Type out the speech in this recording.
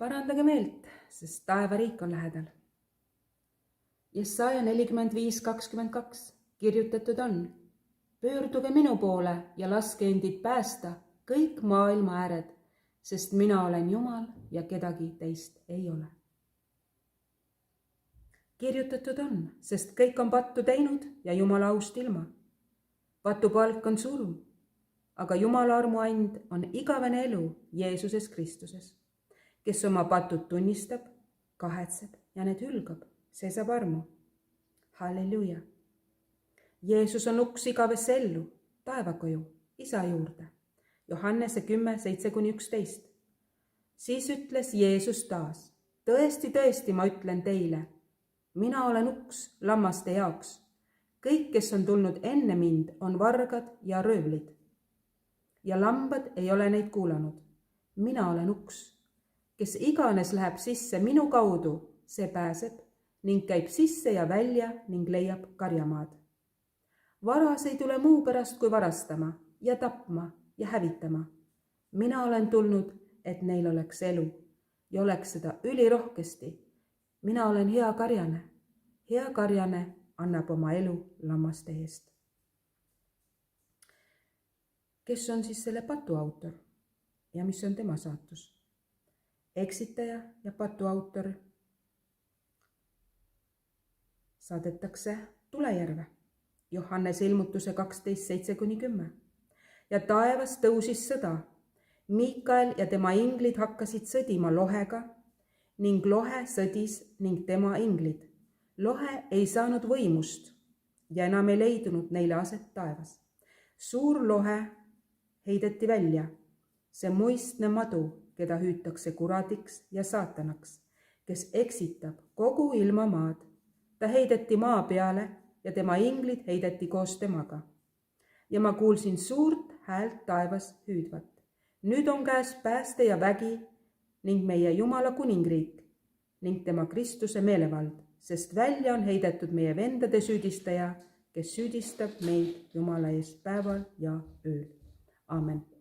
parandage meelt, sest taevariik on lähedal. Jesaja 45:22 kirjutatud on: pöörduge minu poole ja laske endid päästa kõik maailma ääred, sest mina olen Jumal ja kedagi teist ei ole. Kirjutatud on, sest kõik on pattu teinud ja Jumala aust ilma. Patu palk on surm, aga Jumala armuand on igavene elu Jeesuses Kristuses. Kes oma patud tunnistab, kahetseb ja need hülgab, see saab armu. Halleluuja! Jeesus on uks igavesse ellu, taevakoju, Isa juurde. Johannese 10:7-11. Siis ütles Jeesus taas: tõesti, tõesti, ma ütlen teile, mina olen uks lammaste jaoks. Kõik, kes on tulnud enne mind, on vargad ja röövlid. Ja lambad ei ole neid kuulanud. Mina olen uks. Kes iganes läheb sisse minu kaudu, see pääseb ning käib sisse ja välja ning leiab karjamaad. Varas ei tule muu pärast kui varastama ja tapma ja hävitama. Mina olen tulnud, et neil oleks elu ja oleks seda ülirohkesti. Mina olen hea karjane. Hea karjane annab oma elu lammaste eest. Kes on siis selle patu autor ja mis on tema saatus? Eksitaja ja patu autor saadetakse tulejärve. Johannese ilmutuse 12:7-10. Ja taevas tõusis sõda. Miikael ja tema inglid hakkasid sõdima lohega ning lohe sõdis ning tema inglid. Lohe ei saanud võimust ja enam ei leidunud neile aset taevas. Suur lohe heideti välja, see muistne madu, keda hüütakse kuradiks ja saatanaks, kes eksitab kogu ilmamaad. Ta heideti maa peale ja tema inglid heideti koos temaga. Ja ma kuulsin suurt häält taevas hüüdvat: nüüd on käes pääste ja vägi ning meie Jumala kuningriik ning tema Kristuse meelevald, sest välja on heidetud meie vendade süüdistaja, kes süüdistab meid Jumala eest päeval ja ööl. Amen.